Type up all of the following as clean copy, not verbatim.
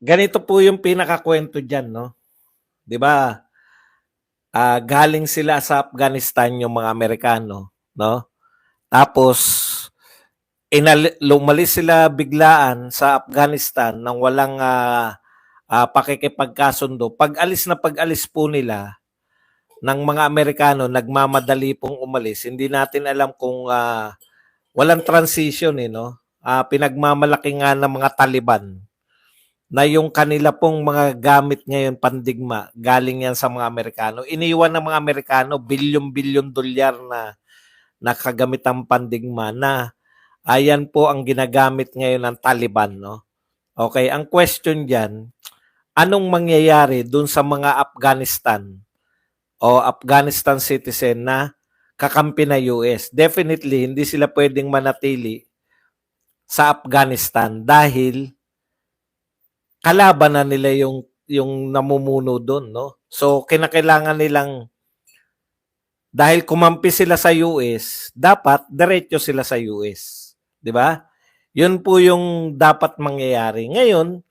Ganito po yung pinakakwento diyan, no? 'Di ba? Galing sila sa Afghanistan yung mga Amerikano, no? Tapos lumalis sila biglaan sa Afghanistan nang walang pakikipagkasundo. Pag-alis po nila ng mga Amerikano, nagmamadali pong umalis. Hindi natin alam kung walang transition no? Pinagmamalaki nga ng mga Taliban na yung kanila pong mga gamit ngayon pandigma, galing yan sa mga Amerikano. Iniwan ng mga Amerikano, bilyon-bilyon dolyar na nakagamitang pandigma na ayan po ang ginagamit ngayon ng Taliban. No? Okay, ang question dyan, anong mangyayari dun sa mga Afghanistan o Afghanistan citizen na kakampi na US? Definitely, hindi sila pwedeng manatili sa Afghanistan dahil kalaban na nila yung namumuno doon, no? So kinakailangan nilang dahil kumampi sila sa US, dapat diretso sila sa US, 'di ba? 'Yun po yung dapat mangyayari. Ngayon,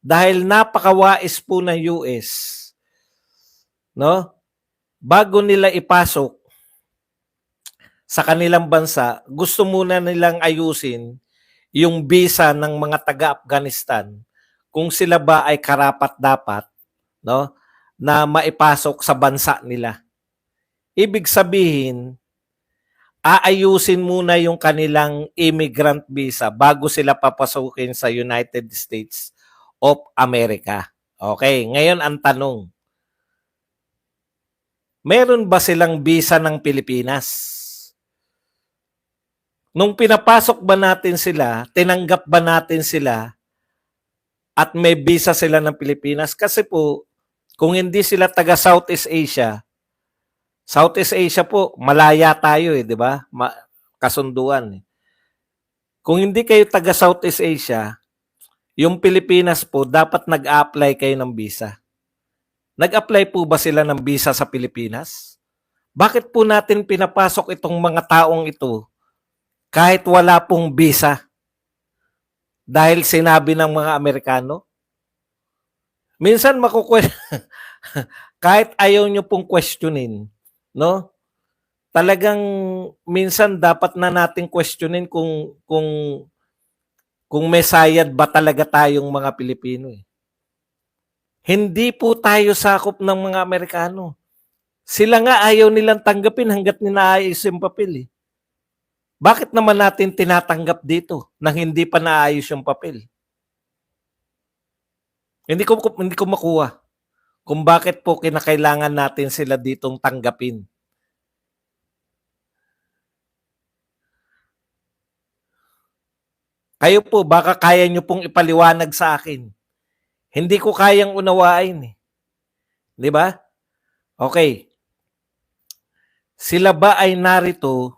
dahil napakawais po ng US, no? Bago nila ipasok sa kanilang bansa, gusto muna nilang ayusin yung visa ng mga taga-Afghanistan kung sila ba ay karapat-dapat, no, na maipasok sa bansa nila. Ibig sabihin, aayusin muna yung kanilang immigrant visa bago sila papasukin sa United States of America. Okay, ngayon ang tanong, meron ba silang visa ng Pilipinas? Nung pinapasok ba natin sila, tinanggap ba natin sila at may visa sila ng Pilipinas? Kasi po, kung hindi sila taga Southeast Asia po, malaya tayo di ba? Kasunduan. Kung hindi kayo taga Southeast Asia, yung Pilipinas po, dapat nag-a-apply kayo ng visa. Nag-apply po ba sila ng visa sa Pilipinas? Bakit po natin pinapasok itong mga taong ito kahit wala pong visa? Dahil sinabi ng mga Amerikano? Minsan kahit ayaw nyo pong questionin, no? Talagang minsan dapat na nating questionin kung may sayad ba talaga tayong mga Pilipino. Hindi po tayo sakop ng mga Amerikano. Sila nga ayaw nilang tanggapin hanggat ninaayos yung papel. Bakit naman natin tinatanggap dito nang hindi pa naayos yung papel? Hindi ko makuha kung bakit po kinakailangan natin sila ditong tanggapin. Kayo po, baka kaya nyo pong ipaliwanag sa akin. Hindi ko kayang unawain. Di ba? Okay. Sila ba ay narito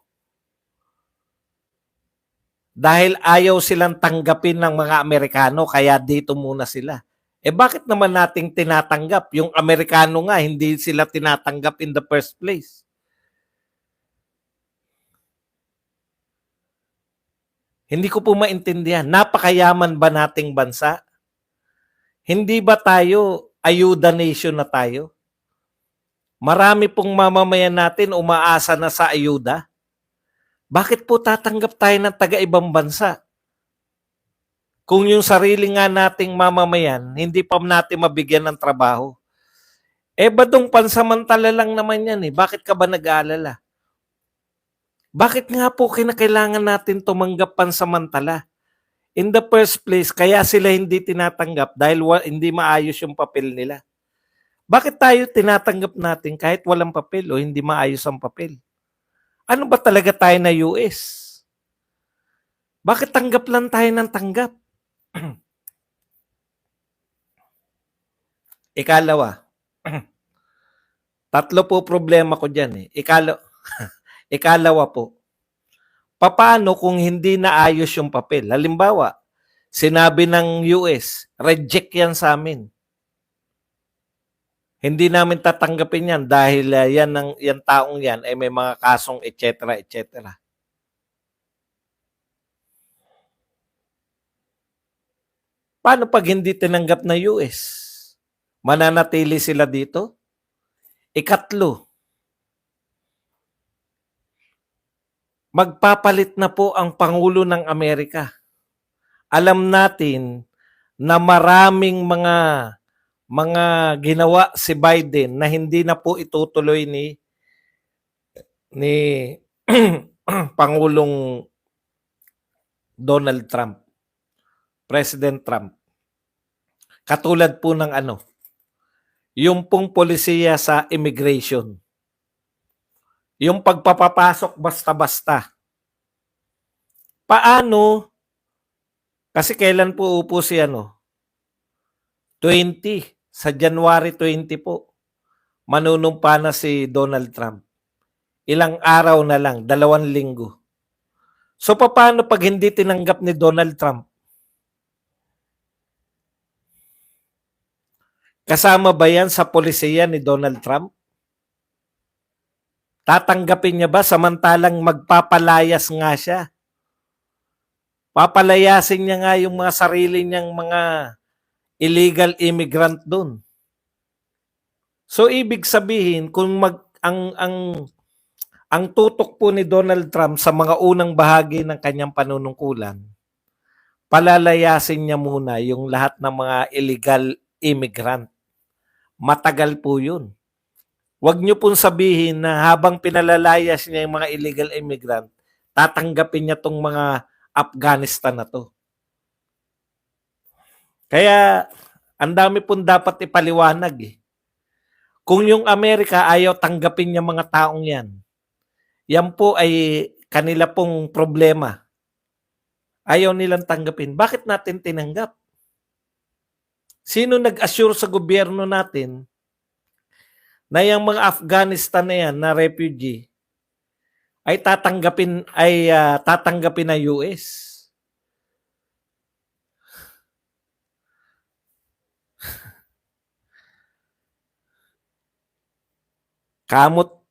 dahil ayaw silang tanggapin ng mga Amerikano kaya dito muna sila? Bakit naman nating tinatanggap? Yung Amerikano nga, hindi sila tinatanggap in the first place. Hindi ko po maintindihan. Napakayaman ba nating bansa? Hindi ba tayo ayuda nation na tayo? Marami pong mamamayan natin umaasa na sa ayuda. Bakit po tatanggap tayo ng taga-ibang bansa? Kung yung sarili nga nating mamamayan, hindi pa natin mabigyan ng trabaho. Badong pansamantala lang naman yan Bakit ka ba nag-aalala? Bakit nga po kinakailangan natin tumanggap pansamantala? In the first place, kaya sila hindi tinatanggap dahil hindi maayos yung papel nila. Bakit tayo tinatanggap natin kahit walang papel o hindi maayos ang papel? Ano ba talaga tayo na US? Bakit tanggap lang tayo ng tanggap? Ikalawa, tatlo po problema ko dyan Ikalawa po, paano kung hindi naayos yung papel? Halimbawa, sinabi ng US, reject yan sa amin. Hindi namin tatanggapin yan dahil yan taong yan ay may mga kasong etc. etc. Paano pag hindi tinanggap ng US? Mananatili sila dito? Ikatlo, magpapalit na po ang Pangulo ng Amerika. Alam natin na maraming mga ginawa si Biden na hindi na po itutuloy ni Pangulong Donald Trump, President Trump. Katulad po ng yung pong polisiya sa immigration. Yung pagpapapasok basta-basta. Paano? Kasi kailan po upo si 20, sa January 20 po. Manunumpa na si Donald Trump. Ilang araw na lang, 2 linggo. So paano pag hindi tinanggap ni Donald Trump? Kasama ba yan sa polisiya ni Donald Trump? Tatanggapin niya ba samantalang magpapalayas nga siya? Papalayasin niya nga yung mga sarili niyang mga illegal immigrant doon. So ibig sabihin kung ang tutok po ni Donald Trump sa mga unang bahagi ng kanyang panunungkulan, palalayasin niya muna yung lahat ng mga illegal immigrant. Matagal po yun. Huwag niyo pong sabihin na habang pinalalayas niya yung mga illegal immigrant, tatanggapin niya tong mga Afghanistan na to. Kaya ang dami pong dapat ipaliwanag eh. Kung yung Amerika ayaw tanggapin niya mga taong yan, yan po ay kanila pong problema. Ayaw nilang tanggapin. Bakit natin tinanggap? Sino nag-assure sa gobyerno natin na yung mga Afghanistan na yan na refugee ay tatanggapin ng US? Kamot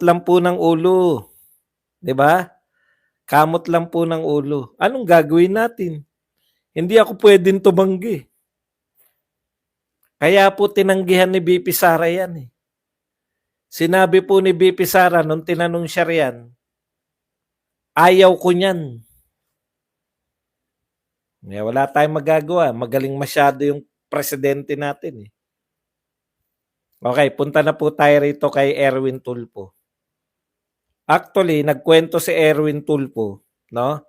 lang po ng ulo. 'Di ba? Kamot lang po ng ulo. Anong gagawin natin? Hindi ako pwedeng tumanggi. Kaya po tinanggihan ni BP Sara yan eh. Sinabi po ni BP Sara nung tinanong siya riyan, ayaw ko niyan. Wala tayong magagawa. Magaling masyado yung presidente natin eh. Okay, punta na po tayo rito kay Erwin Tulfo. Actually, nagkwento si Erwin Tulfo, no?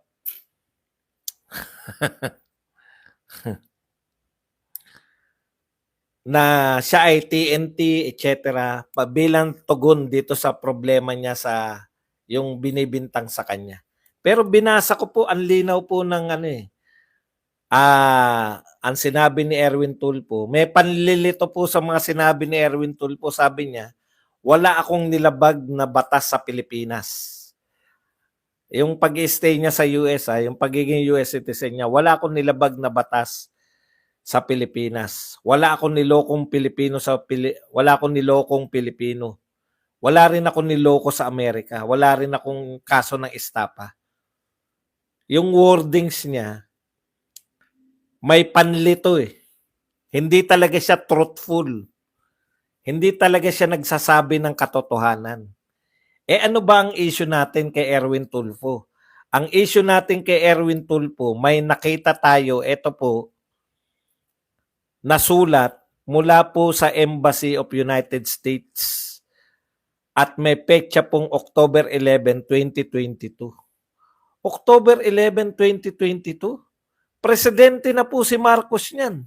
Na siya ay TNT, etc. bilang tugon dito sa problema niya sa yung binibintang sa kanya. Pero binasa ko po, ang linaw po ng ang sinabi ni Erwin Tulfo. May panlilito po sa mga sinabi ni Erwin Tulfo. Sabi niya, wala akong nilabag na batas sa Pilipinas. Yung pag-stay niya sa US, yung pagiging US citizen niya, wala akong nilabag na batas sa Pilipinas. Wala akong nilokong Pilipino wala akong nilokong Pilipino. Wala rin akong niloko sa Amerika. Wala rin akong kaso ng estapa. Yung wordings niya, may panlito eh. Hindi talaga siya truthful. Hindi talaga siya nagsasabi ng katotohanan. Ano ba ang issue natin kay Erwin Tulfo? Ang issue natin kay Erwin Tulfo, may nakita tayo, ito po, nasulat mula po sa Embassy of United States at may petsa pong October 11, 2022. October 11, 2022? Presidente na po si Marcos niyan.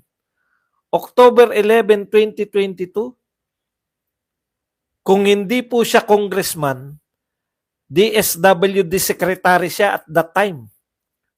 October 11, 2022? Kung hindi po siya congressman, DSWD secretary siya at that time.